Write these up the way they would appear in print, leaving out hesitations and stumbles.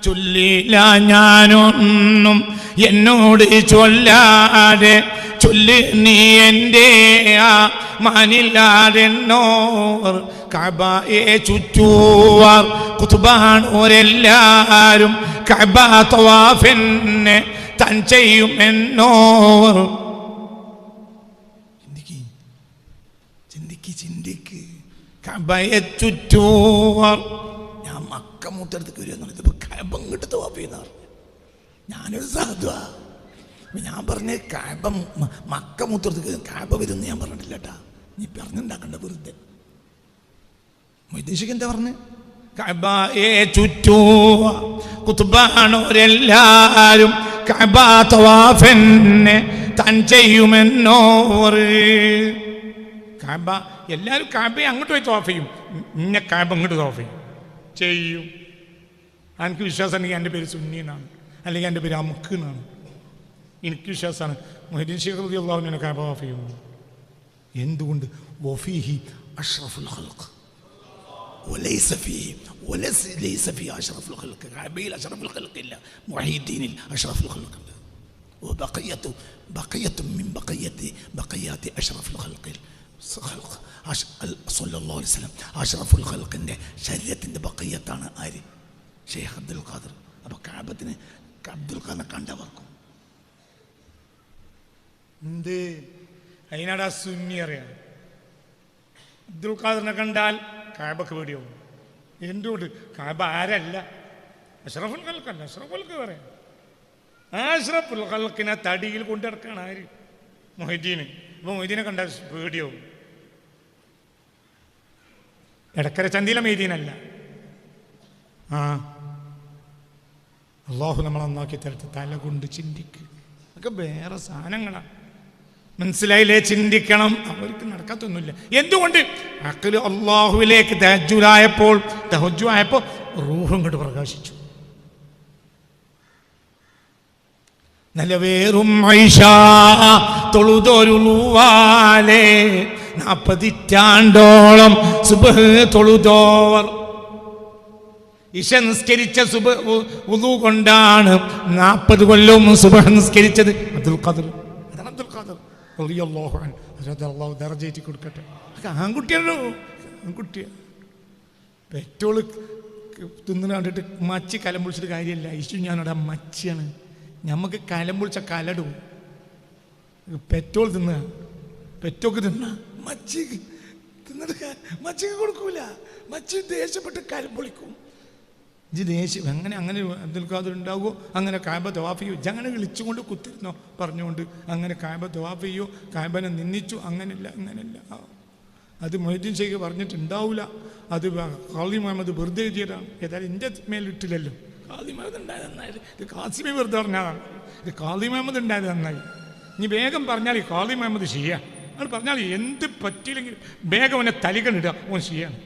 ചൊല്ലില്ല ഞാനൊന്നും എന്നോട് ചൊല്ലാതെ ചൊല്ലി നീ എൻ്റെ മാനില്ലാതെന്നോർ കഅബയെ ചുറ്റുവാർ ഖുതുബാനോരെല്ലാരും കഅബ തവാഫിനെ തൻ ചെയ്യുമെന്നോർ. ചിന്തിക്ക് കഅബയെ ചുറ്റുവാർ. ഞാൻ മക്ക മൂത്തെടുത്ത് വരുമെന്നാണ്. ഇതിപ്പോൾ കഅബ ഇങ്ങോട്ട് തവാഫ് ചെയ്യുന്ന ഞാനൊരു സാധുവാ. ഞാൻ പറഞ്ഞ കഅബ മക്ക മൂത്തെടുത്ത് കഅബ വരുമെന്ന് ഞാൻ പറഞ്ഞിട്ടില്ല കേട്ടാ. നീ പറഞ്ഞുണ്ടാക്കണ്ട വെറുതെ. മൊയ്തീൻ എന്താ പറഞ്ഞ്? കഅബയെ ചുറ്റുവാർ ഖുതുബാനോരെല്ലാരും കഅബ തവാഫിനെ തൻ ചെയ്യുമെന്നോർ. കഅബ എല്ലാവരും കഅബയെ അങ്ങോട്ട് പോയി തവാഫ് ചെയ്യും. ഇന്നെ കഅബ അങ്ങോട്ട് തവാഫ് ചെയ്യും. എനിക്ക് വിശ്വാസം ഉണ്ടെങ്കിൽ എൻ്റെ പേര് സുന്നി എന്നാണ്, അല്ലെങ്കിൽ എൻ്റെ പേര് അമുക്ക് എന്നാണ്. എനിക്ക് വിശ്വാസമാണ് മൊയ്തീൻ ശൈഖ് റളിയല്ലാഹു അൻഹു കഅബ തവാഫ് ചെയ്യുന്നു. എന്തുകൊണ്ട്? വഫീഹി അഷ്റഫുൽ ഖൽഖ് വലൈസ ഫീഹി ലൈസ ഫീഹി അഷ്റഫുൽ ഖൽഖ്. കഅബയിൽ അഷ്റഫുൽ ഖൽഖ് ഇല്ല, മുഹീദ്ദീനിൽ അഷ്റഫുൽ ഖൽഖ് ഉണ്ട്. ബഖിയത്തു മിൻ ബഖിയാത്തി അഷ്റഫുൽ ഖൽഖ് സല്ലല്ലാഹു അലൈഹി വസല്ലം. അഷ്റഫുൽ ഖൽഖിൻ്റെ ശരീരത്തിൻ്റെ ബഖിയത്താണ് ആര്? ഷെയ്ഖ് അബ്ദുൽ ഖാദിർ. അപ്പോൾ കഅബത്തിന് അബ്ദുൽ ഖാദിനെ കണ്ടവർക്കും എന്ത് അതിനാടാ സുന്നി അറിയാം. അബ്ദുൽ ഖാദിറിനെ കണ്ടാൽ കഅബക്ക് പേടിയാവും. എന്തുകൊണ്ട്? കഅബ ആരല്ല, അഷ്റഫുൽ ഖൽഖല്ല. അഷ്റഫുൽ ഖൽഖ് പറയാം. അഷ്റഫുൽ ഖൽഖിനെ തടിയിൽ കൊണ്ടിടക്കാണ് ആര്? മൊയ്തീൻ. അപ്പോൾ മൊയ്തീനെ കണ്ടാൽ പേടിയാവും. എടക്കര ചന്തിയിലെ മൊയ്തീനല്ല. അള്ളാഹു നമ്മളെ നന്നാക്കി തരട്ടെ. തല കൊണ്ട് ചിന്തിക്കുക. അതൊക്കെ വേറെ സാധനങ്ങളാണ്. മനസ്സിലായില്ലേ? ചിന്തിക്കണം. അവർക്ക് നടക്കാത്തൊന്നുമില്ല. എന്തുകൊണ്ട്? അഖ്ല് അള്ളാഹുവിലേക്ക് തഹജ്ജുദായപ്പോൾ റൂഹ് ഇങ്ങോട്ട് പ്രകാശിച്ചു. നല്ലവേറും ഐഷ തൊഴുതൊരുളുവാലേ 40 സുബ്ഹ് തൊഴുതോവർ. ഇശ നിസ്കരിച്ച വുളു കൊണ്ടാണ് 40 കൊല്ലവും സുബ്ഹ് നിസ്കരിച്ചത്. അബ്ദുൽ ഖാദിർ. അതാണ് അബ്ദുൽ ഖാദിർ റളിയല്ലാഹു അൻഹു. അല്ലാഹു ദർജയേറ്റി കൊടുക്കട്ടെ. ആൺകുട്ടിയാണല്ലോ, ആൺകുട്ടിയാണ്. പെട്രോള് തിന്നു കണ്ടിട്ട് മച്ചി കലം പൊളിച്ചിട്ട് കാര്യമില്ല. ഇശു ഞാനവിടെ മച്ചിയാണ്. നമുക്ക് കലം പൊളിച്ച കലടും. പെട്രോൾ തിന്നുക, പെട്രോൾക്ക് തിന്നുക, മച്ചിക്ക് തിന്നിട്ട് മച്ചിക്ക് കൊടുക്കൂല. മച്ചി ദേഷ്യപ്പെട്ട് കലം പൊളിക്കും. ഇജ് ദേഷ്യം അങ്ങനെ അബ്ദുൽ ഖാദിർ ഉണ്ടാവുമോ? അങ്ങനെ കഅബ തവാഫ് ചെയ്യൂ. അങ്ങനെ വിളിച്ചുകൊണ്ട് കുത്തിരുന്നോ പറഞ്ഞുകൊണ്ട് അങ്ങനെ കഅബ തവാഫ് ചെയ്യോ? കഅബനെ നിന്ദിച്ചു. അങ്ങനെയല്ല. അത് മൊയ്തീൻ ശൈഖ് പറഞ്ഞിട്ടുണ്ടാവില്ല. അത് ഖാദി മുഹമ്മദ് വെറുതെ എഴുതിയതാണ്. ഏതായാലും എൻ്റെ മേലിട്ടില്ലല്ലോ. ഖാദി മുഹമ്മദ് ഉണ്ടായത് നന്നായി. ഇത് ഖാസിമെ വെറുതെ പറഞ്ഞതാണ്. ഇത് ഖാദി മുഹമ്മദ് ഉണ്ടായത് നന്നായി. നീ വേഗം പറഞ്ഞാൽ ഖാദി മുഹമ്മദ് ഷിയ. അത് പറഞ്ഞാൽ എന്ത് പറ്റിയില്ലെങ്കിൽ വേഗം അവനെ തലികണിടുക. ഓൻ ഷിയാണ്.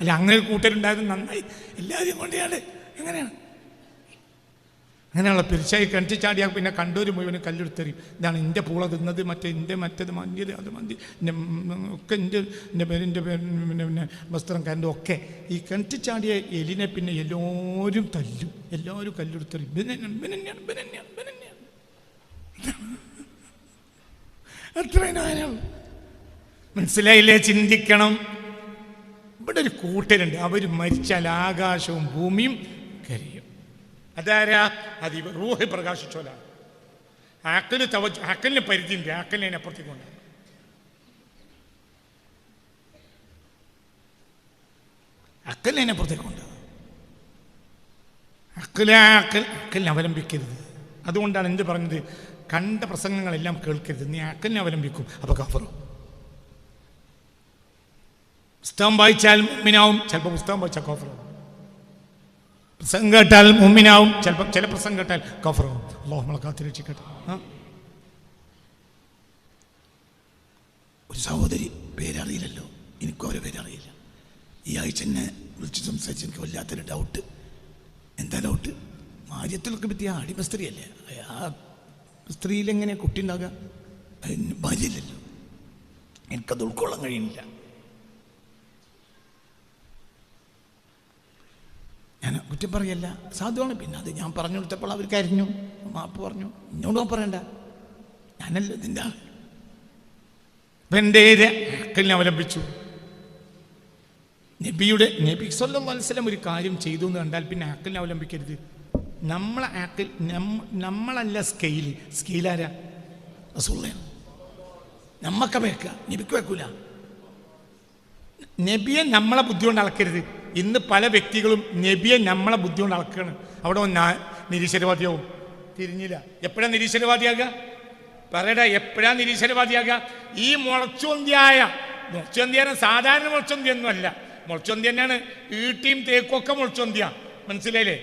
അല്ല, അങ്ങനെ ഒരു കൂട്ടരുണ്ടായത് നന്നായി. എല്ലാവരും കൊണ്ടാണ്. എങ്ങനെയാണ്? അങ്ങനെയുള്ള പിരിച്ചായി കിണറ്റി ചാടിയാൽ പിന്നെ കണ്ടൂര് മുഴുവനും കല്ലെടുത്തെറിയും. ഇതാണ് എൻ്റെ പൂള തിന്നത്, മറ്റേത് മന്തിയത്, അത് മന്തി ഒക്കെ എൻ്റെ പേരിൻ്റെ പിന്നെ വസ്ത്രം കണ്ടും ഒക്കെ. ഈ കിണറ്റി ചാടിയ എലിനെ പിന്നെ എല്ലാവരും തല്ലും, എല്ലാവരും കല്ലെടുത്തെറിയും. അത്രയും മനസ്സിലായില്ലേ? ചിന്തിക്കണം. ഇവിടെ ഒരു കൂട്ടരുണ്ട്. അവർ മരിച്ചാൽ ആകാശവും ഭൂമിയും കരിയും. അതാരാ? അത് റൂഹ് പ്രകാശിച്ചോലാണ്. അക്കലിന് പരിധിയുണ്ട്. അക്കലിനെ അപ്പുറത്തേക്ക് കൊണ്ട് അക്കലിനപ്പുറത്തേക്ക് കൊണ്ട് അക്കലിനെ അവലംബിക്കരുത്. അതുകൊണ്ടാണ് എന്ത് പറഞ്ഞത്? കണ്ട പ്രസംഗങ്ങളെല്ലാം കേൾക്കരുത്. നീ അക്കലിനെ അവലംബിക്കും, അപ്പോൾ കഫറും. പുസ്തകം വായിച്ചാൽ മുഅ്മിനാവും, ചിലപ്പോൾ പുസ്തകം വായിച്ചാൽ കഫറാവും. പ്രസംഗം കേട്ടാൽ മുഅ്മിനാവും, ചിലപ്പോൾ ചില പ്രസംഗം കേട്ടാൽ കഫറാവും. അല്ലാഹു നമ്മളെ കാത്തുരക്ഷിക്കട്ടെ. ഒരു സഹോദരി പേരറിയില്ലല്ലോ, എനിക്കും അവരെ പേരറിയില്ല. ഈ ആഴ്ച എന്നെ വിളിച്ച് സംസാരിച്ച് എനിക്ക് വല്ലാത്തൊരു ഡൗട്ട്. എന്താ ഡൗട്ട്? ഭാര്യത്തിലൊക്കെ പറ്റിയ അടിമ സ്ത്രീയല്ലേ, ആ സ്ത്രീയിലെങ്ങനെ കുട്ടി ഉണ്ടാകുക? ഭാര്യയില്ലല്ലോ, എനിക്കത് ഉൾക്കൊള്ളാൻ കഴിയുന്നില്ല. കുറ്റം പറയല്ല, സാധുവാണ്. പിന്നെ അത് ഞാൻ പറഞ്ഞു കൊടുത്തപ്പോൾ അവർ കരഞ്ഞു, മാപ്പ് പറഞ്ഞു. എന്നോട് പറയണ്ട, ഞാനല്ല ഇതിൻ്റെ ആൾ. എൻ്റെ അക്കലിനെ അവലംബിച്ചു. നബി സല്ലല്ലാഹു അലൈഹി വസല്ലം ഒരു കാര്യം ചെയ്തു എന്ന് കണ്ടാൽ പിന്നെ അക്കലിനെ അവലംബിക്കരുത്. നമ്മളല്ല സ്കെയിലാരാ? റസൂലുള്ളാഹിയാണ്. നമ്മക്ക് വെക്കുക, നബിക്ക് വെക്കൂല. നബിയെ നമ്മളെ ബുദ്ധി കൊണ്ട് അളക്കരുത്. ഇന്ന് പല വ്യക്തികളും നബിയെ നമ്മളെ ബുദ്ധി കൊണ്ട് അളക്കുകയാണ്. അവിടെ നിരീശ്വരവാദിയാവും. തിരിഞ്ഞില്ല. എപ്പോഴാണ് നിരീശ്വരവാദിയാകുക? പറയടാ, എപ്പോഴാണ് നിരീശ്വരവാദിയാകുക? ഈ മുളച്ചൊന്തിയായ സാധാരണ മുളച്ചൊന്തിയൊന്നും അല്ല. മുളച്ചൊന്തി തന്നെയാണ്. ഈട്ടിയും തേക്കൊക്കെ മുളച്ചൊന്തിയ. മനസ്സിലായില്ലേ?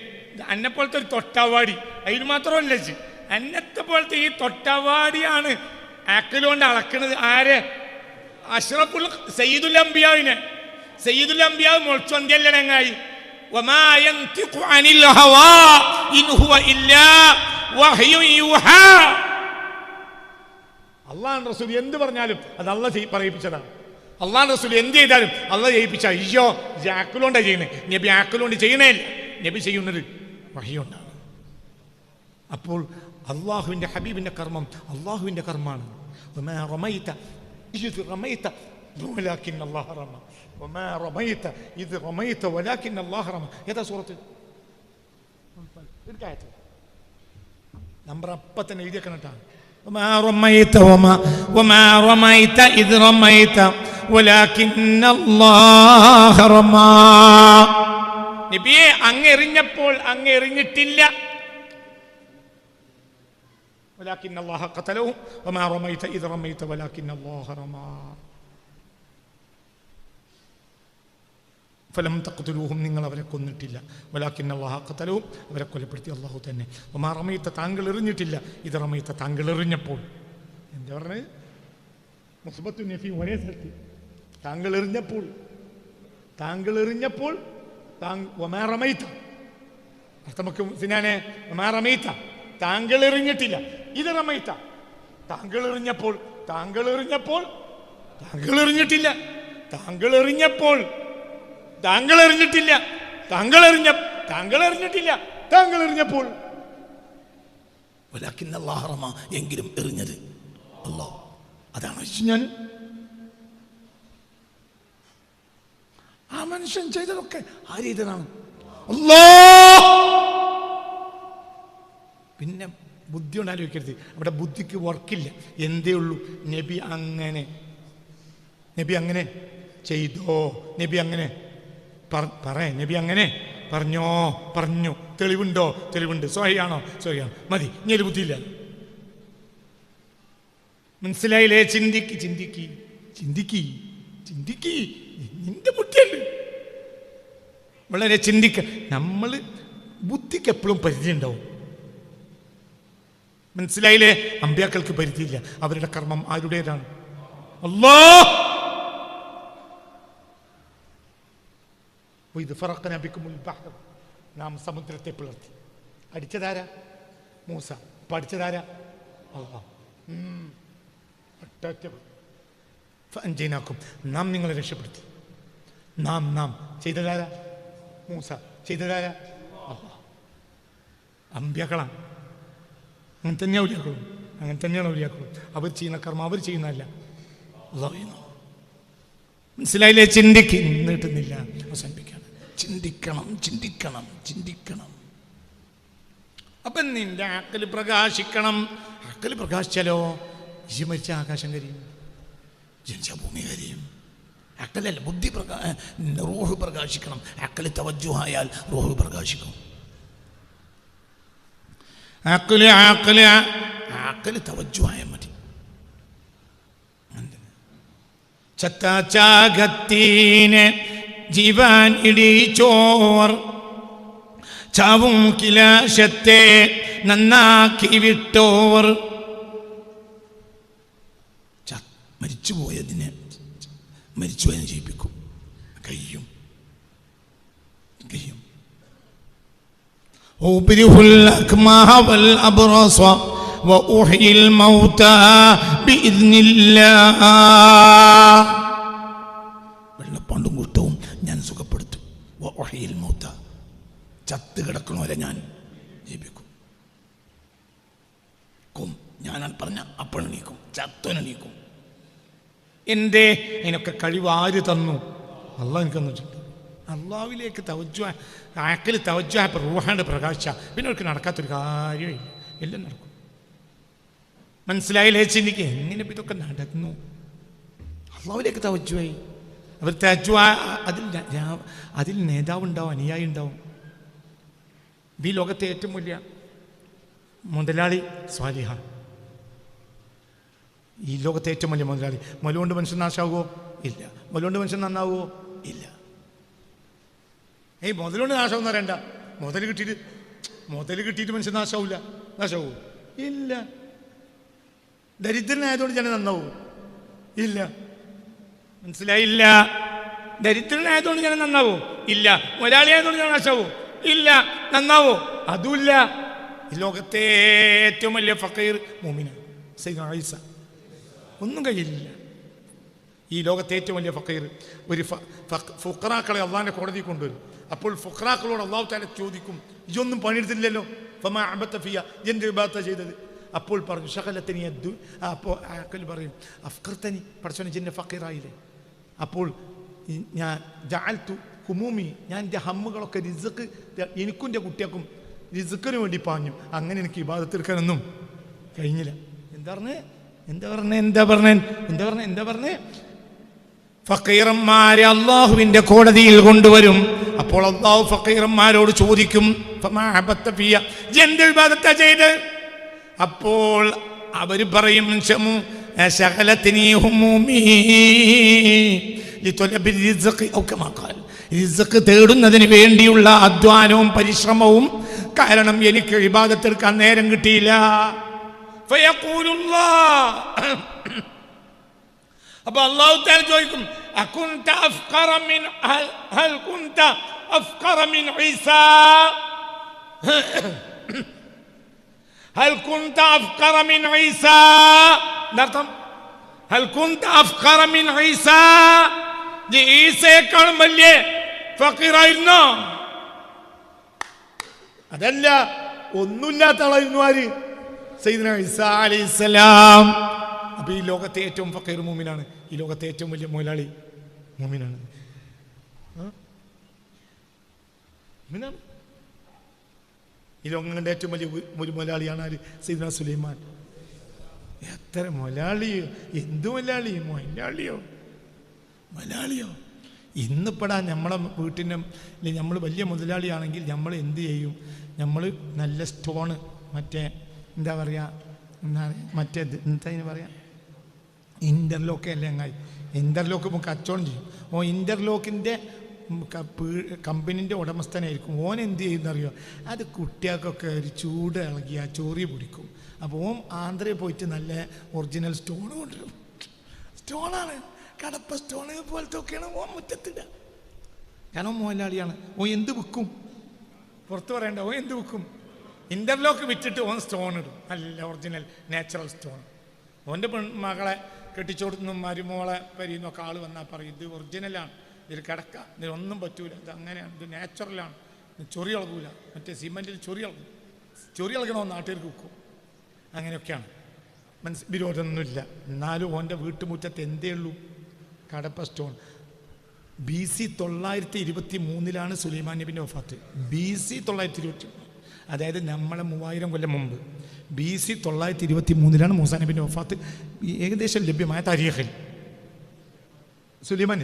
അന്നെപ്പോലത്തെ ഒരു തൊട്ടവാടി, അതിന് മാത്രമല്ല. അന്നത്തെ പോലത്തെ ഈ തൊട്ടവാടിയാണ് ആക്കലുകൊണ്ട് അളക്കണത്. ആര്? അഷ്റഫുൽ സയ്യിദുൽ അംബിയാവിനെ. സയ്യിദുൽ അംബിയാവ് മുളച്ചൊന്തിയല്ലടങ്ങായി. വമാ യൻതിഖു അനിൽ ഹവാ ഇൻ ഹുവ ഇല്ലാ വഹ്യു യുഹാ. അല്ലാഹു റസൂൽ എന്ത് പറഞ്ഞാലും അത് അല്ലാഹ് പറയിപ്പിച്ചതാണ്. അല്ലാഹു റസൂൽ എന്ത് ചെയ്താലും അല്ലാഹ് ചെയ്യിപ്പിച്ച. അയ്യോ, ആക്കലുകൊണ്ടാണ് ചെയ്യുന്നത്. നബി ആക്കലുകൊണ്ട് ചെയ്യണേ ഇല്ല. നബി ചെയ്യുന്നത് വഹ്യുകൊണ്ടാണ്. അപ്പോൾ അള്ളാഹുവിൻ്റെ ഹബീബിൻ്റെ കർമ്മം അള്ളാഹുവിൻ്റെ കർമ്മമാണ്. വമാ റമൈത ഇദ് റമൈത വലാകിൻ അല്ലാഹു റമ. വമാ റമൈത ഇദ് റമൈത വലാകിൻ അല്ലാഹു റമ. ഏതാ സൂറത്ത്? നമ്പർ അപ്പം തന്നെ എഴുതിയേക്കണം കേട്ടോ. വമാ റമൈത വമാ റമൈത ഇദ് റമൈത വലാകിൻ അല്ലാഹു റമ. നബിയെ, അങ്ങ് എറിഞ്ഞപ്പോൾ അങ്ങ് എറിഞ്ഞിട്ടില്ല. ولكن الله قتلهم وما رميت إذ رميت ولكن الله رمى فلم تقتلوهم. നിങ്ങൾ അവരെ കൊന്നിട്ടില്ല. ولكن الله قتلهم, അവരെ കൊലപ്പെടുത്തി അല്ലാഹു തന്നെ. وما رميت, താങ്കൾ എറിഞ്ഞിട്ടില്ല. إذ رميت, താങ്കൾ എറിഞ്ഞപ്പോൾ. എന്താ പറഞ്ഞത്? മുസ്ബത്തു നഫി ഒരേ സ്ഥലത്ത്. താങ്കൾ എറിഞ്ഞപ്പോൾ, താങ്കൾ എറിഞ്ഞപ്പോൾ. وما رميت അർത്ഥമൊക്കെ സിനാനെ. وما رميت, താങ്കൾ എറിഞ്ഞിട്ടില്ല. ഇത് റമൈത്ത, താങ്കൾ എറിഞ്ഞപ്പോൾ. താങ്കൾ എറിഞ്ഞപ്പോൾ, താങ്കൾ എറിഞ്ഞിട്ടില്ല. താങ്കൾ എറിഞ്ഞപ്പോൾ, താങ്കൾ എറിഞ്ഞിട്ടില്ല. താങ്കൾ എറിഞ്ഞിട്ടില്ല. താങ്കൾ എറിഞ്ഞപ്പോൾ. വലാകിൻ അല്ലാഹു റമ, എങ്കിലും എറിഞ്ഞത് അല്ലാഹു. അതാണ് ഞാൻ ആ മനുഷ്യൻ ചെയ്തതൊക്കെ ആ രീതിയിലാണ്. അല്ലാഹ്. പിന്നെ ബുദ്ധി കൊണ്ട് ആലോചിക്കരുത്. അവിടെ ബുദ്ധിക്ക് വർക്കില്ല. എന്തേ ഉള്ളൂ? നബി അങ്ങനെ ചെയ്തോ? നബി അങ്ങനെ നബി അങ്ങനെ പറഞ്ഞു. തെളിവുണ്ടോ? തെളിവുണ്ട്. സ്വഹീഹാണോ? സ്വഹീഹാണ്. മതി. ഇനി ഒരു ബുദ്ധിയില്ല. മനസ്സിലായില്ലേ? ചിന്തിക്ക്. നിന്റെ ബുദ്ധിയല്ലേ? വളരെ ചിന്തിക്ക. നമ്മൾ ബുദ്ധിക്ക് എപ്പോഴും പരിധി ഉണ്ടാവും. മനസ്സിലായില്ലേ? അമ്പിയാക്കൾക്ക് പരിധിയില്ല. അവരുടെ കർമ്മം ആരുടേതാണ്? അല്ലാഹ്. നാം സമുദ്രത്തെ പിളർത്തി. അടിച്ചതാരാ? മൂസ. പഠിച്ചതാരാ? അല്ലാഹ്. നാം നിങ്ങളെ രക്ഷപ്പെടുത്തി. നാം ചെയ്തതാരാ? മൂസ. ചെയ്തതാരാ? അല്ലാഹ്. അമ്പിയാക്കളാണ്. അങ്ങനെ തന്നെയാണ് ഔലിയാക്കളും. അവർ ചെയ്യുന്ന കർമ്മം അവർ ചെയ്യുന്നതല്ല, അല്ലാഹു ചെയ്യുന്നു. മനസ്സിലായില്ലേ? നീട്ടുന്നില്ല, അവസാനിപ്പിക്കണം. ചിന്തിക്കണം. അപ്പം നിന്റെ അക്കല് പ്രകാശിക്കണം. അക്കല് പ്രകാശിച്ചാലോ മരിച്ച ആകാശം കരിയും, ജനിച്ച ഭൂമി കരിയും. അക്കലല്ല, ബുദ്ധി റൂഹ് പ്രകാശിക്കണം. അക്കല് തവജ്ജുഹായാൽ റൂഹ് പ്രകാശിക്കും. ആക്കല് തവജ്ജുഹായ മതി. ചത്താചാകത്തീനെ ജീവൻ ഇടിച്ചോർ ചാവും കിലാശത്തെ നന്നാക്കി വിട്ടോർ. മരിച്ചുപോയതിനെ ജയിപ്പിക്കും. കഴിയും. ഊബ്രിഹുൽ അക്മഹ വൽ അബ്റസ വഉഹ്യിൽ മൗതാ ബിഇദ്നില്ലാഹ്. വെള്ളപ്പാണ്ടും കുഷ്ഠവും ഞാൻ സുഖപ്പെടുത്തും. വഉഹ്യിൽ മൗതാ, ചത്ത് കിടക്കണോരെ ഞാൻ ജീവിക്കും. ഞാനാണ് പറഞ്ഞ അപ്പോഴെണീക്കും, ചത്തോനെണീക്കും. എൻ്റെ അതിനൊക്കെ കഴിവ് ആര് തന്നു? അള്ളാഹ് എനിക്ക് തന്നിട്ടുണ്ട്. അള്ളാഹുവിലേക്ക് ആക്കൽ തവജ്ജുഹ റൂഹാണ്ട് പ്രകാശ, പിന്നെ അവർക്ക് നടക്കാത്തൊരു കാര്യമില്ല, എല്ലാം നടക്കും. മനസ്സിലായില്ലേ? ചിന്തിക്ക് എങ്ങനെ ഇതൊക്കെ നടന്നു. അള്ളാഹുവിലേക്ക് തവജ്ജുഹായി. അവർ തവജ്ജുഹ, അതിൽ നേതാവ് ഉണ്ടാവും, അനുയായി ഉണ്ടാവും. ഈ ലോകത്തെ ഏറ്റവും വലിയ മുതലാളി സ്വാലിഹാണ്. ഈ ലോകത്തെ ഏറ്റവും വലിയ മുതലാളി. മുലകൊണ്ട് മനുഷ്യൻ നാശാവുമോ? ഇല്ല. മുലകൊണ്ട് മനുഷ്യൻ നന്നാവുമോ? ഇല്ല. മുതലുകൊണ്ട് നാശമെന്ന് പറയണ്ട. മുതൽ കിട്ടിയിട്ട് മനുഷ്യൻ നാശാവൂല? നാശാവൂ? ഇല്ല. ദരിദ്രനായതുകൊണ്ട് ജനം നന്നാവൂ? ഇല്ല. മനസ്സിലായില്ല? ദരിദ്രനായതുകൊണ്ട് ജനം നന്നാവൂ? ഇല്ല. മുതലാളിയായതുകൊണ്ട് ജനം നാശാവൂ? ഇല്ല. നന്നാവോ? അതുമില്ല. ഈ ലോകത്തെ ഏറ്റവും വലിയ ഫക്കീർ മുഅ്മിനാണ്, സയ്യിദുനാ ഈസ. ഒന്നും കഴിയില്ല. ഈ ലോകത്തെ ഏറ്റവും വലിയ ഫക്കീർ ഒരു ഫുഖറാക്കളെ അള്ളാഹിന്റെ കോടതി കൊണ്ടുവരും. അപ്പോൾ ഫുഖറാക്കളോട് അള്ളാഹു തആല ചോദിക്കും, ഇതൊന്നും പണിയെടുത്തില്ലല്ലോ, ഫമാ അബത്ത ഫിയ, എന്ത് ഇബാദത്ത ചെയ്തത്? അപ്പോൾ പറഞ്ഞു ശഗലത്തനി അദ്ദു. അപ്പോൾ ആക്കൽ പറയും, അഫ്കർതനി, പടച്ചോനെ ജിന്നെ ഫക്കീറായില്ലേ. അപ്പോൾ ഞാൻ ജഅൽതു ഹുമൂമി, ഞാൻ എൻ്റെ ഹമ്മുകളൊക്കെ റിസ്ക്, എനിക്കും എൻ്റെ കുട്ടികൾക്കും റിസ്ക്കിന് വേണ്ടി പാഞ്ഞു. അങ്ങനെ എനിക്ക് ഇബാദത്ത് എടുക്കാനൊന്നും കഴിഞ്ഞില്ല. എന്താ പറഞ്ഞേ? ഫക്കീറന്മാരെ അള്ളാഹുവിൻ്റെ കോടതിയിൽ കൊണ്ടുവരും. അപ്പോൾ അള്ളാഹു ഫക്കീറന്മാരോട് ചോദിക്കും, എന്ത് ഇബാദത്താ ചെയ്ത്? അപ്പോൾ അവർ പറയും, റിസ്ക് തേടുന്നതിന് വേണ്ടിയുള്ള അധ്വാനവും പരിശ്രമവും കാരണം എനിക്ക് ഇബാദത്ത് എടുക്കാൻ നേരം കിട്ടിയില്ല. അപ്പൊ അല്ലാഹു തആല ചോദിക്കും, അകുൻത അഫ്ഖറ മിൻ ഹൽ കുൻത അഫ്ഖറ മിൻ ഈസാ, ഹൽ കുൻത അഫ്ഖറ മിൻ ഈസാ. എന്നർത്ഥം ഹൽ കുൻത അഫ്ഖറ മിൻ ഈസാ, ഈസയേക്കാളും വലിയ ഫക്കീറായിരുന്നോ? അതല്ല, ഒന്നുമില്ലാത്ത ആളായിരുന്നു. ആര്? സയ്യിദുനാ ഈസാ അലൈഹിസ്സലാം. അപ്പൊ ഈ ലോകത്തെ ഏറ്റവും ഫക്കീർ മുഅ്മിനാണ്. ഈ ലോകത്തെ ഏറ്റവും വലിയ മുതലാളി മുഅ്മിനാണ്. ഈ ലോകം കണ്ട ഏറ്റവും വലിയ ഒരു മുതലാളിയാണ് ആര്? സയ്യിദുനാ സുലൈമാൻ. എത്ര മുതലാളിയോ! എന്ത് മുതലാളിയോ! ഇന്നിപ്പെടാ നമ്മളെ വീട്ടിൻ്റെ നമ്മൾ വലിയ മുതലാളിയാണെങ്കിൽ നമ്മൾ എന്ത് ചെയ്യും? നമ്മൾ നല്ല സ്റ്റോണ്, മറ്റേ എന്താ പറയുക, ഇൻ്റർലോക്ക് അല്ലേ അങ്ങായി, ഇൻ്റർലോക്ക് നമുക്ക് കച്ചവടം ചെയ്യും. ഇൻ്റർലോക്കിൻ്റെ കമ്പനീൻ്റെ ഉടമസ്ഥനായിരിക്കും. ഓൻ എന്ത് ചെയ്യുന്നറിയോ? അത് കുട്ടികൾക്കൊക്കെ ഒരു ചൂട് ഇളകിയ ചൊറി പിടിക്കും. അപ്പോൾ ആന്ധ്രയിൽ പോയിട്ട് നല്ല ഒറിജിനൽ സ്റ്റോൺ കൊണ്ടുവരും. സ്റ്റോണാണ്, കടപ്പ സ്റ്റോൺ പോലത്തെ ഒക്കെയാണ് മുറ്റത്തില്ല. കാരണം മുതലാളിയാണ്. എന്ത് വിൽക്കും? പുറത്ത് പറയണ്ട. എന്ത് വിൽക്കും? ഇൻ്റർലോക്ക് വിറ്റിട്ട് സ്റ്റോൺ ഇടും, നല്ല ഒറിജിനൽ നാച്ചുറൽ സ്റ്റോൺ. ഓൻ്റെ മകളെ കെട്ടിച്ചോടുന്നു മരുമോളെ പരിന്നൊക്കെ ആൾ വന്നാൽ പറയും, ഇത് ഒറിജിനലാണ്, ഇതിൽ കിടക്കുക, ഇതിനൊന്നും പറ്റൂല, ഇത് അങ്ങനെയാണ്, ഇത് നാച്ചുറലാണ്, ചൊറി ഇളകൂല, മറ്റേ സിമെൻറ്റിൽ ചൊറി ഇളകണമെന്ന് നാട്ടുകാർക്ക് വിൽക്കും. അങ്ങനെയൊക്കെയാണ്. വിരോധമൊന്നുമില്ല. എന്നാലും ഓൻ്റെ വീട്ടുമുറ്റത്ത് എന്തേ ഉള്ളൂ? കടപ്പ സ്റ്റോൺ. BC 923 സുലൈമാൻ നബിൻ്റെ വഫാത്ത്. BC 923, അതായത് നമ്മളെ 3000 കൊല്ലം മുമ്പ്. BC 923 മൂസാ നബിൻ്റെ വഫാത്ത്. ഏകദേശം ലഭ്യമായ താരീഖിൽ സുലൈമാൻ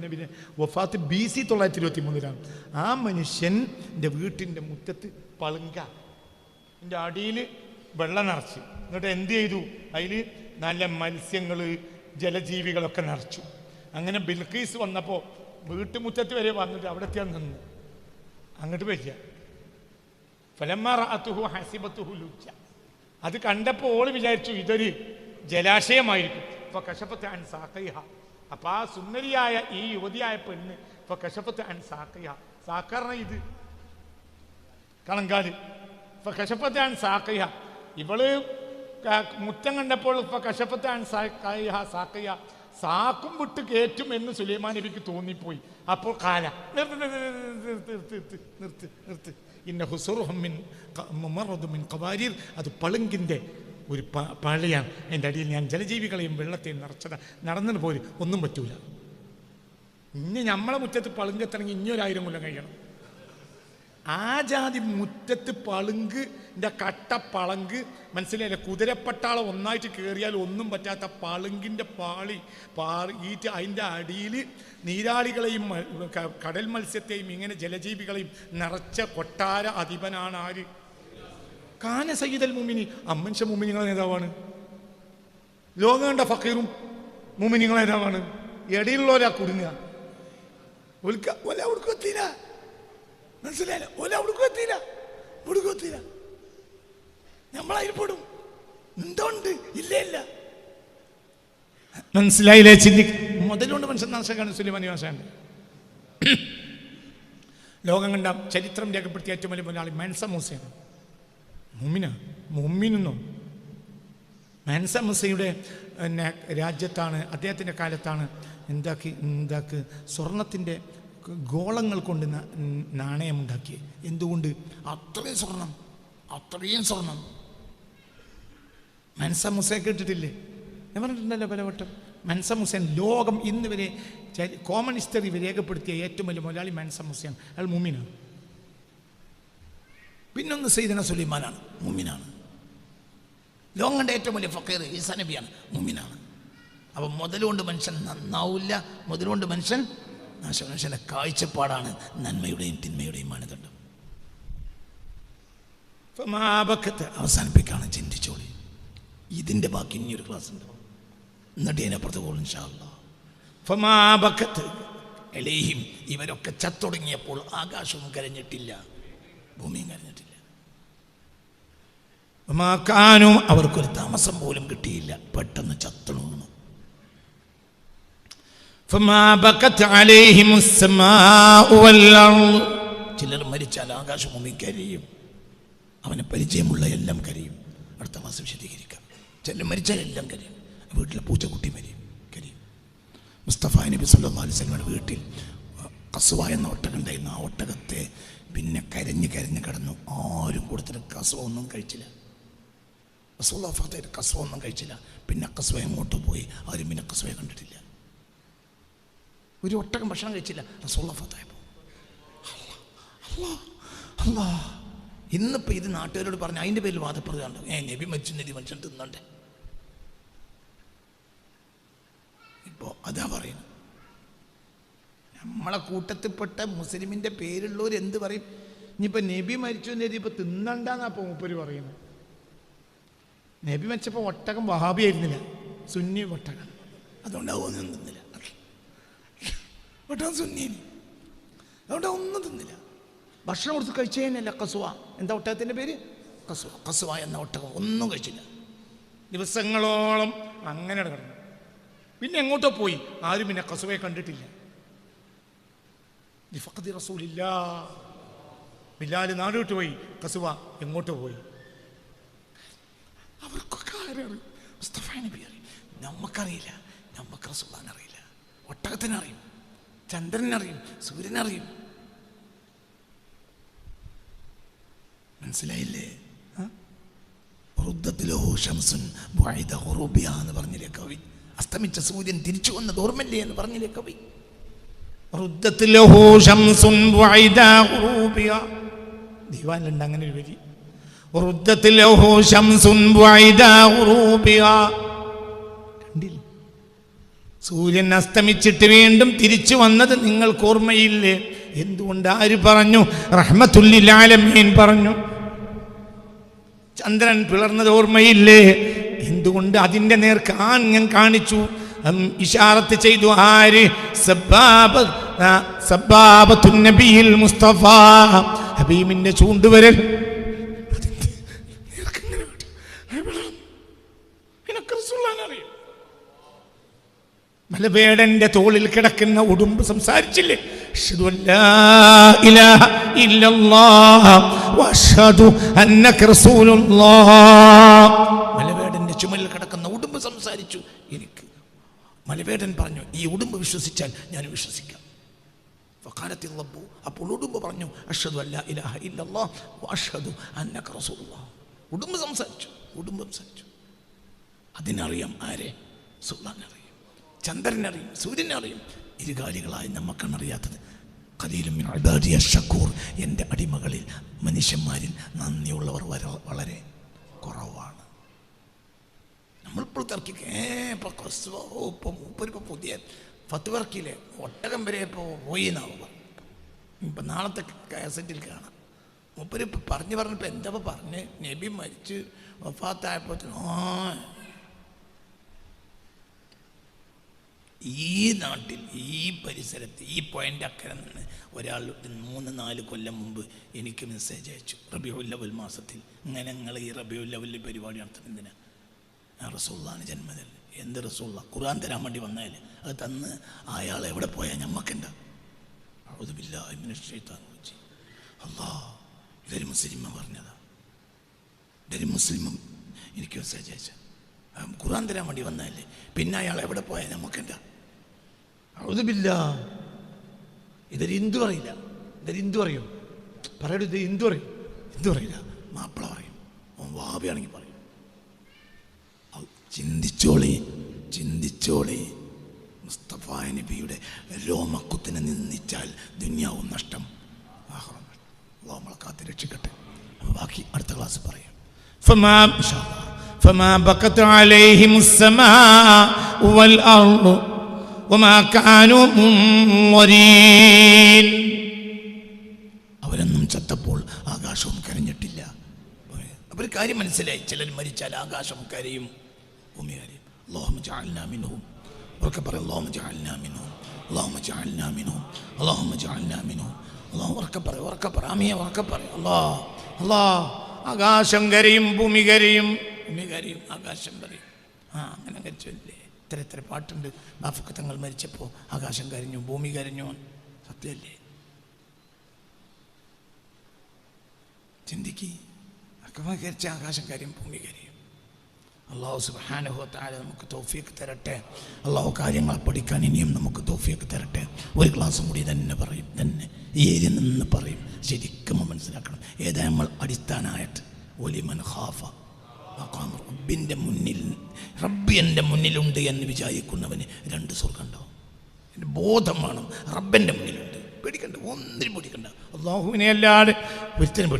നബിൻ്റെ വഫാത്ത് BC 923. ആ മനുഷ്യൻ്റെ വീട്ടിൻ്റെ മുറ്റത്ത് പളുങ്ക, എൻ്റെ അടിയിൽ വെള്ളം നിറച്ച്, എന്നിട്ട് എന്ത് ചെയ്തു? അതിൽ നല്ല മത്സ്യങ്ങൾ, ജലജീവികളൊക്കെ നിറച്ചു. അങ്ങനെ ബിൽഖീസ് വന്നപ്പോൾ വീട്ടുമുറ്റത്ത് വരെ വന്നിട്ട് അവിടെ എത്തിയാൽ നിന്ന് അങ്ങോട്ട് വരിക. അത് കണ്ടപ്പോൾ ഓള് വിചാരിച്ചു ഇതൊരു ജലാശയമായിരിക്കും. ഇപ്പൊ കശപ്പത്ത് അൻ സാഖൈഹ. അപ്പൊ ആ സുന്ദരിയായ ഈ യുവതിയായ പെണ്ണ് ഇപ്പൊ കശപ്പത്ത് അൻ സാഖൈഹ, സാക്കറിന ഇത് കണങ്കാല്. ഇപ്പൊ കശപ്പത്ത് അൻ സാഖൈഹ, ഇവള് മുറ്റം കണ്ടപ്പോൾ ഇപ്പൊ കശപ്പത്ത് അൻ സാഖൈഹ സാക്കും വിട്ട് കയറ്റും എന്ന് സുലൈമാൻ നബിക്ക് തോന്നിപ്പോയി. അപ്പോൾ കാല നിർത്ത് ഇന്ന ഹുസുറുഹും മിൻ മമറദു മിൻ ഖവാരീർ, അത് പളുങ്കിൻ്റെ ഒരു പള്ളിയാണ്. എൻ്റെ അടിയിൽ ഞാൻ ജലജീവികളെയും വെള്ളത്തെയും നടന്നിട്ട് പോയി ഒന്നും പറ്റൂല. ഇനി നമ്മളെ മുറ്റത്ത് പളുങ്കെത്തണമെങ്കിൽ ഇനി 1000 കൊല്ലം കഴിയണം. ആ ജാതി മുറ്റത്ത് പളുങ്കിൻ്റെ കട്ട പളങ്ക് മനസ്സിലായില്ല. കുതിരപ്പട്ടാളം ഒന്നായിട്ട് കയറിയാൽ ഒന്നും പറ്റാത്ത പളുങ്കിൻ്റെ പാളിയിട്ട് അതിൻ്റെ അടിയിൽ നീരാളികളെയും കടൽ മത്സ്യത്തെയും ഇങ്ങനെ ജലജീവികളെയും നിറച്ച കൊട്ടാര അധിപനാണ് ആര്? കാന സയ്യിദൽ മുഅ്മിനീൻ. അമ്മൻഷ മുഅ്മിനീങ്ങളുടെ നേതാവാണ്. ലോകം കണ്ട ഫക്കീറും മുഅ്മിനീങ്ങളുടെ നേതാവാണ്. ഇടയിലുള്ളവരാ കുടുങ്ങുക. എത്തിയില്ല, മനസ്സിലായില്ല. എത്തിയില്ല, നമ്മളതിൽ പെടും. എന്തുകൊണ്ട് ഇല്ല, മനസ്സിലായില്ലേ? മുതലുകൊണ്ട് മനുഷ്യൻ നാശക്കാണ് സുലൈമാനി ഭാഷയുണ്ട്. ലോകം കണ്ട ചരിത്രം രേഖപ്പെടുത്തിയ ഏറ്റവും വലിയ മുതലാളി മാൻസ മൂസയാണ്. മുഅ്മിനെന്നോ മാൻസ മൂസയുടെ രാജ്യത്താണ്, അദ്ദേഹത്തിൻ്റെ കാലത്താണ് എന്താക്കി സ്വർണത്തിൻ്റെ ഗോളങ്ങൾ കൊണ്ട് നാണയമുണ്ടാക്കി. എന്തുകൊണ്ട്? അത്രയും സ്വർണം. മൻസ മുസയെ കേട്ടിട്ടില്ലേ? ഞാൻ പറഞ്ഞിട്ടുണ്ടല്ലോ പലവട്ടം. മൻസ മുസൻ ലോകം ഇന്ന് വരെ കോമൺ ഹിസ്റ്ററി രേഖപ്പെടുത്തിയ ഏറ്റവും വലിയ മുതലാളി മൻസ മുസയാണ്. അയാൾ മുഅ്മിനാണ്. പിന്നൊന്ന് സയ്യിദന സുലൈമാനാണ്, മുഅ്മിനാണ്. ലോകം കണ്ട ഏറ്റവും വലിയ ഫക്കീർ ഈസാ നബിയാണ്, മുഅ്മിനാണ്. അപ്പം മുതലുകൊണ്ട് മനുഷ്യൻ നന്നാവില്ല, മുതലുകൊണ്ട് മനുഷ്യൻ്റെ കാഴ്ചപ്പാടാണ് നന്മയുടെയും തിന്മയുടെയും മാനദണ്ഡം. അവസാനിപ്പിക്കാണ്, ചിന്തിച്ചോളി. ഇതിൻ്റെ ബാക്കി ഇനിയൊരു ക്ലാസ് ഉണ്ട്, എന്നിട്ട് അതിനപ്പുറത്ത് പോകും ഇൻഷാ അല്ലാഹ്. എലൈഹിം, ഇവരൊക്കെ ചത്തൊടങ്ങിയപ്പോൾ ആകാശവും കരഞ്ഞിട്ടില്ല, ഭൂമിയും കരഞ്ഞിട്ടില്ല. അവർക്കൊരു താമസം പോലും കിട്ടിയില്ല, പെട്ടെന്ന് ചത്തുണു. ചിലർ മരിച്ചാൽ ആകാശഭൂമി കരയും, അവനെ പരിചയമുള്ള എല്ലാം കരയും. അടുത്ത മാസം വിശദീകരിക്കാം. ചിലർ മരിച്ചാൽ എല്ലാം കരയും. വീട്ടിലെ പൂച്ചക്കുട്ടി കരയും. മുസ്തഫ നബി സല്ലല്ലാഹു അലൈഹി വസല്ലമയുടെ വീട്ടിൽ കസ്വ എന്ന ഒട്ടകം ഉണ്ടായിരുന്നു. ആ ഒട്ടകത്തെ പിന്നെ കരഞ്ഞ് കിടന്നു. ആരും കൊടുത്തിട്ട് കസ്വ ഒന്നും കഴിച്ചില്ല. റസൂലുള്ളാഹി ഫാത്തിഹ കസ്വ ഒന്നും കഴിച്ചില്ല. പിന്നെ കസ്വ എങ്ങോട്ട് പോയി, ആരും പിന്നെ കസ്വയെ കണ്ടിട്ടില്ല. ഒരു ഒട്ടകം ഭക്ഷണം കഴിച്ചില്ല. റസൂലുള്ളാഹി ഫാത്തിഹ ഇന്നിപ്പോൾ ഇത് നാട്ടുകാരോട് പറഞ്ഞ് അതിൻ്റെ പേരിൽ വാദപ്രതിയുണ്ട്. നബി മനുഷ്യൻ തിന്നണ്ടേ? ഇപ്പോൾ അതാ പറയുന്നത്. നമ്മളെ കൂട്ടത്തിൽപ്പെട്ട മുസ്ലിമിൻ്റെ പേരുള്ളവർ എന്ത് പറയും? ഇനിയിപ്പോൾ നബി മരിച്ചു എന്ന് കരുതി ഇപ്പോൾ തിന്നണ്ടെന്നാ ഇപ്പോൾ മൂപ്പര് പറയുന്നത്. നബി മരിച്ചപ്പോൾ ഒട്ടകം വഹാബി ആയിരുന്നില്ല, സുന്നി ഒട്ടകം. അതുകൊണ്ട് ഒന്നും തിന്നില്ല. ഒട്ടകം സുന്നിയില്ല, അതുകൊണ്ട് ഒന്നും തിന്നില്ല. ഭക്ഷണം കൊടുത്ത് കഴിച്ചു കഴിഞ്ഞല്ല. കസുവ, എന്താ ഒട്ടകത്തിൻ്റെ പേര്? കസുവ എന്ന ഒട്ടകം ഒന്നും കഴിച്ചില്ല. ദിവസങ്ങളോളം അങ്ങനെ കിടന്നു. പിന്നെ എങ്ങോട്ടോ പോയി, ആരും പിന്നെ കസുവയെ കണ്ടിട്ടില്ല. ബിലാൽ നാട് വിട്ടു പോയി, കസുവ എങ്ങോട്ടോ പോയി. അവർക്കൊക്കെ ആരറിയും? മുസ്തഫ നബി അറിയും, നമുക്കറിയില്ല. നമുക്ക് റസൂലുള്ളാഹിനെ അറിയില്ല. ഒട്ടകത്തിനറിയും, ചന്ദ്രനറിയും, സൂര്യനറിയും. മനസ്സിലായില്ലേ? എന്ന് പറഞ്ഞില്ലേ കവി? അസ്തമിച്ച സൂര്യൻ തിരിച്ചു വന്നത് ഓർമ്മല്ലേ എന്ന് പറഞ്ഞില്ലേ കവി? ദീവാനിലുണ്ട് അങ്ങനെ ഒരു വരി. കണ്ടില്ല? സൂര്യൻ അസ്തമിച്ചിട്ട് വീണ്ടും തിരിച്ചു വന്നത് നിങ്ങൾക്ക് ഓർമ്മയില്ലേ? എന്തുകൊണ്ട്? ആര് പറഞ്ഞു? റഹ്മത്തുല്ലിൽ ആലമീൻ പറഞ്ഞു. ചന്ദ്രൻ പിളർന്നത് ഓർമ്മയില്ലേ? എന്തുകൊണ്ട്? അതിൻ്റെ നേർക്ക് ഞാൻ കാണിച്ചു, ഇശാറത്ത് ചെയ്തു. ആര്? സബ്ബാബത്തുൻ നബിയിൽ മുസ്തഫ, ഹബീബിന്റെ ചൂണ്ടുവരൽ. മലവേടന്റെ തോളിൽ കിടക്കുന്ന ഉടുമ്പ് സംസാരിച്ചില്ലേ? അശ്ഹദു അല്ലാ ഇലാഹ ഇല്ലല്ലാഹ് വഅശ്ഹദു അന്നക റസൂലുള്ളാഹ്. മലവേടന്റെ ചുമലിൽ കിടക്കുന്ന ഉടുമ്പ് സംസാരിച്ചു. എനിക്ക് മലവേടൻ പറഞ്ഞു, ഈ ഉടുമ്പ് വിശ്വസിച്ചാൽ ഞാൻ വിശ്വസിക്കാം. ഫഖാലത്തിൽ റബ്ബു, അപ്പോൾ ഉടുമ്പ് പറഞ്ഞു, അഷ്ഹദു അല്ലാ ഇലാഹ ഇല്ലല്ലാഹ് വ അഷ്ഹദു അന്നക റസൂലുള്ളാഹ്. ഉടുമ്പ് സംസാരിച്ചു. അതിനറിയാം ആരെ? സുൽത്താനറിയാം, ചന്ദ്രനറിയും, സൂര്യനറിയും. ഇരുകാലികളായി നമുക്കാണറിയാത്തത്. ഖലീലും മിൻ ഇബാദിയ ശക്കൂർ, എൻ്റെ അടിമകളിൽ മനുഷ്യന്മാരിൽ നന്ദിയുള്ളവർ വളരെ കുറവാണ്. നമ്മളിപ്പോൾ തർക്കിക്ക് ഇപ്പം പുതിയ ഫത്വറക്കിലെ ഒട്ടകം വരെ ഇപ്പോൾ പോയി എന്നാവും പറഞ്ഞു. ഇപ്പം നാളത്തെ കാസറ്റിൽ കാണാം. മൂപ്പര് പറഞ്ഞപ്പോൾ എന്താ പറഞ്ഞ്, നബി മരിച്ച് വഫാത്തായപ്പോൾ ഈ നാട്ടിൽ, ഈ പരിസരത്ത്, ഈ പോയിൻ്റ് അക്കരെ നിന്ന് ഒരാൾ 3-4 കൊല്ലം മുമ്പ് എനിക്ക് മെസ്സേജ് അയച്ചു. റബീഉൽ അവ്വൽ മാസത്തിൽ ഇങ്ങനെ നിങ്ങൾ ഈ റബീഉൽ അവ്വൽ പരിപാടി നടത്തുന്നതിനാ? റസൂലുള്ളാഹിന് ജന്മദിനം. എന്ത് റസൂലുള്ള? ഖുർആൻ തരാൻ വേണ്ടി വന്നാൽ അത് തന്ന് അയാൾ എവിടെ പോയാൽ ഞമ്മക്കുണ്ട? അഊദു ബില്ലാഹി മിനശ് ശൈത്താനിർ റജീം. അല്ലാഹ്, ഇതൊരു മുസ്ലിം പറഞ്ഞതാ. ഇതൊരു മുസ്ലിം എനിക്ക് മെസ്സേജ് അയച്ച. ഖുർആൻ തരാൻ വേണ്ടി വന്നതല്ലേ, പിന്നെ അയാൾ എവിടെ പോയാൽ നമുക്കുണ്ട? അഊദു ബില്ലാഹ്. ഇതൊരു ഹിന്ദു അറിയില്ല. ഇതൊരു ഹിന്ദു അറിയും. പറയൂ, ഇത് ഹിന്ദു അറിയും. ഹിന്ദു അറിയില്ല, മാപ്പിള പറയും. വാബിയാണെങ്കിൽ പറയും. ചിന്തിച്ചോളി. മുസ്തഫ നബിയുടെ രോമക്കുത്തിനെ നിന്ദിച്ചാൽ ദുനിയാവും നഷ്ടം, ആഖിറവും നഷ്ടം. അല്ലാഹു നമ്മളെ കാത്ത് രക്ഷിക്കട്ടെ. ബാക്കി അടുത്ത ക്ലാസ് പറയാം. فما بكت عليهم السماء والأرض وما كانوا منظرين. അവരൊന്നും ചത്തപ്പോൾ ആകാശവും കരഞ്ഞിട്ടില്ല. അവർ കാര്യം മനസ്സിലായി. ചിലർ മരിച്ചാൽ ആകാശം കരയും, ഭൂമി കരയും. അല്ലാഹുമ്മ ജഅൽനാ മിൻഹും. അവർക്ക് പറയാം, അല്ലാഹുമ്മ ജഅൽനാ മിൻഹും, അല്ലാഹുമ്മ ജഅൽനാ മിൻഹും, അല്ലാഹുമ്മ ജഅൽനാ മിൻഹും. അല്ലാഹു ഉറക്കെ പറയും. ആമിയ ഉറക്കെ പറയും. അല്ലാഹ്. ആകാശം കരയും, ഭൂമി കരയും, ആകാശം പറയും. അങ്ങനെ കരച്ചില്ലേ? ഇത്ര പാട്ടുണ്ട്. ബാഫക്ക് തങ്ങൾ മരിച്ചപ്പോൾ ആകാശം കരഞ്ഞു, ഭൂമി കരഞ്ഞു. സത്യമല്ലേ? ചിന്തിക്ക്. കരിച്ച ആകാശം കരയും, ഭൂമി കരയും. അല്ലാഹു സുബ്ഹാനഹു വ തആല നമുക്ക് തൗഫീഖ് തരട്ടെ. അല്ലാഹു കാര്യങ്ങൾ പഠിക്കാൻ ഇനിയും നമുക്ക് തൗഫീഖ് തരട്ടെ. ഒരു ക്ലാസ്സും കൂടി തന്നെ പറയും, തന്നെ ഈ ഏരിയ നിന്ന് പറയും. ശരിക്കും മനസ്സിലാക്കണം. ഏതാ നമ്മൾ അടിസ്ഥാനമായിട്ട് ഒലിമൻ ഖാഫ മഖാമ റബ്ബിൻ്റെ മുന്നിൽ, റബ്ബി എൻ്റെ മുന്നിലുണ്ട് എന്ന് വിചാരിക്കുന്നവന് 2 സ്വർഗ്ഗം ഉണ്ടാവും. എൻ്റെ ബോധം വേണം. റബ്ബൻ്റെ മുന്നിലുണ്ട്. പേടിക്കണ്ട, ഒന്നിനും പേടിക്കണ്ട. അല്ലാഹുവിനെ അല്ലാതെ ഒരുത്തനും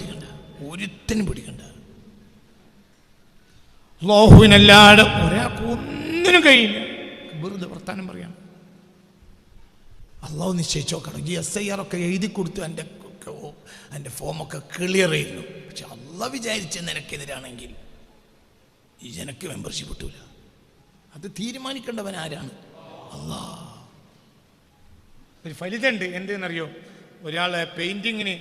പേടിക്കണ്ട. അല്ലാഹുവിനല്ലാതെ ഒരാൾക്ക് ഒന്നിനും കഴിയില്ല. വെറുതെ വർത്താനം പറയാം. അള്ളാഹു നിശ്ചയിച്ചു നോക്കണം. ഈ SIR ഒക്കെ എഴുതി കൊടുത്ത് എൻ്റെ ഫോമൊക്കെ ക്ലിയർ ചെയ്യുന്നു. പക്ഷെ അള്ളാഹ് വിചാരിച്ച് നിനക്കെതിരാണെങ്കിൽ ഈ ജനക്ക് മെമ്പർഷിപ്പ് കിട്ടൂല. അത് തീരുമാനിക്കേണ്ടവൻ ആരാണ്? അള്ളാഹ്. ഒരു ഫലിതമുണ്ട്. എന്തെന്നറിയോ? ഒരാളെ പെയിൻറ്റിങ്ങിന്,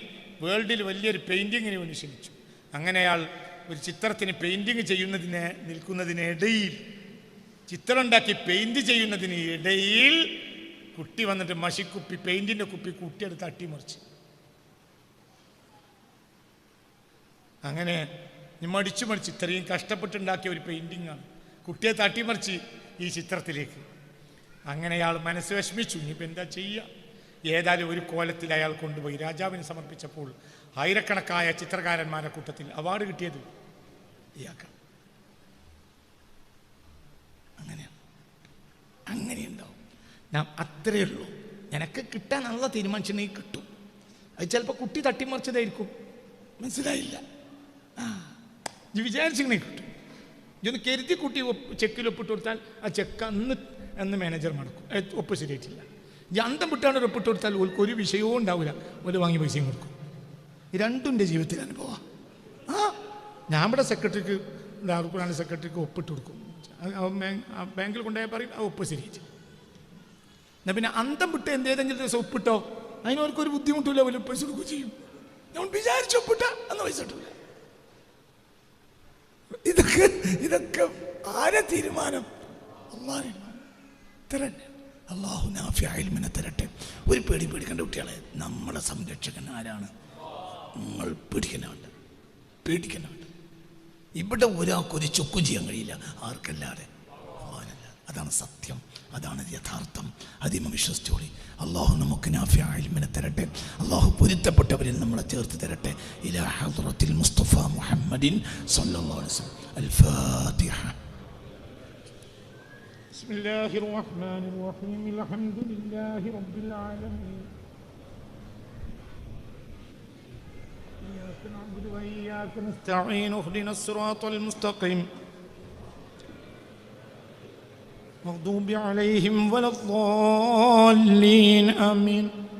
വേൾഡിൽ വലിയൊരു പെയിൻറ്റിങ്ങിന് വേണ്ടി ക്ഷണിച്ചു. അങ്ങനെ അയാൾ ഒരു ചിത്രത്തിന് പെയിൻറ്റിങ് നിൽക്കുന്നതിനിടയിൽ, ചിത്രം ഉണ്ടാക്കി പെയിൻറ് ചെയ്യുന്നതിന് ഇടയിൽ കുട്ടി വന്നിട്ട് മഷിക്കുപ്പി, പെയിൻറ്റിൻ്റെ കുപ്പി കുട്ടിയെടുത്ത് അട്ടിമറിച്ച്. അങ്ങനെ മടിച്ചു ഇത്രയും കഷ്ടപ്പെട്ടുണ്ടാക്കിയ ഒരു പെയിൻറ്റിങ്ങാണ്. കുട്ടിയെ തട്ടിമറിച്ച് ഈ ചിത്രത്തിലേക്ക്. അങ്ങനെ അയാൾ മനസ്സ് വിഷമിച്ചു. ഇനിയിപ്പോൾ എന്താ ചെയ്യുക? ഏതായാലും ഒരു കോലത്തിൽ അയാൾ കൊണ്ടുപോയി രാജാവിന് സമർപ്പിച്ചപ്പോൾ ആയിരക്കണക്കായ ചിത്രകാരന്മാരുടെ കൂട്ടത്തിൽ അവാർഡ് കിട്ടിയത് ഇയാൾക്കാണ്. അങ്ങനെയുണ്ടാവും. നാം അത്രയേ ഉള്ളൂ. നിനക്ക് കിട്ടാൻ നല്ല തീരുമാനിച്ചിട്ടുണ്ടെങ്കിൽ കിട്ടും. അത് ചിലപ്പോൾ കുട്ടി തട്ടിമറിച്ചതായിരിക്കും. മനസ്സിലായില്ല. ഇത് വിചാരിച്ചിങ്ങനെ കിട്ടും. ഇതൊന്ന് കരുതി കുട്ടി ചെക്കിൽ ഒപ്പിട്ട് കൊടുത്താൽ ആ ചെക്ക് അന്ന് മാനേജർ മടക്കും. ഒപ്പ് ശരിയായിട്ടില്ല. ഈ അന്തം വിട്ടാണ് ഒപ്പിട്ട് കൊടുത്താൽ ഒരു വിഷയവും ഉണ്ടാവില്ല. ഒരു വാങ്ങി പൈസയും കൊടുക്കും. ഈ രണ്ടും എൻ്റെ ജീവിതത്തിൽ അനുഭവം. ഞാൻ ഇവിടെ സെക്രട്ടറിക്ക്, ദാറുൽ സെക്രട്ടറിക്ക് ഒപ്പിട്ട് കൊടുക്കും. ബാങ്കിൽ കൊണ്ടുപോയാൽ പറയും ആ ഒപ്പ് ശരിയായിട്ട്. എന്നാൽ പിന്നെ അന്തം വിട്ട് ഏതെങ്കിലും ദിവസം ഒപ്പിട്ടോ, അതിനവർക്കൊരു ബുദ്ധിമുട്ടില്ല. ഒരു പൈസ കൊടുക്കുകയും ചെയ്യും. നമ്മൾ വിചാരിച്ച് ഒപ്പിട്ട അന്ന് പൈസ കിട്ടില്ല. ഇതൊക്കെ ആരെ തീരുമാനം? അല്ലാഹു നാഫിഅ ഇൽമിനെ തരട്ടെ. ഒരു പേടിക്കേണ്ട കുട്ടികളെ. നമ്മളെ സംരക്ഷകൻ ആരാണ്? നമ്മൾ പേടിക്കാനുണ്ട്. ഇവിടെ ഒരാൾക്കൊരു ചുക്കും ചെയ്യാൻ കഴിയില്ല. ആർക്കല്ലാതെ? അല്ലാഹുവിനല്ലാതെ. അതാണ് സത്യം, അതാണ് യഥാർത്ഥം. അതിമ വിശ്വസിച്ചോളി. അള്ളാഹു നമുക്ക് നാഫിയായ ഇൽമിനെ തരട്ടെ. അള്ളാഹു പൊരുത്തപ്പെട്ടവരിൽ നമ്മളെ ചേർത്ത് തരട്ടെ. ഇലാ ഹദ്റത്തിൽ മുസ്തഫ മുഹമ്മദിൻ സല്ലല്ലാഹു അലൈഹി വസല്ലം. അൽ ഫാത്തിഹ. ബിസ്മില്ലാഹിർ റഹ്മാനിർ റഹീം. അൽഹംദുലില്ലാഹി റബ്ബിൽ ആലമീൻ. ഇയ്യാക നഅ്ബുദു വ ഇയ്യാക നസ്തഈൻ. ഇഹ്ദിനസ് സിറാത്തൽ മുസ്തഖീം. مغضوب عليهم ولا الضالين آمين.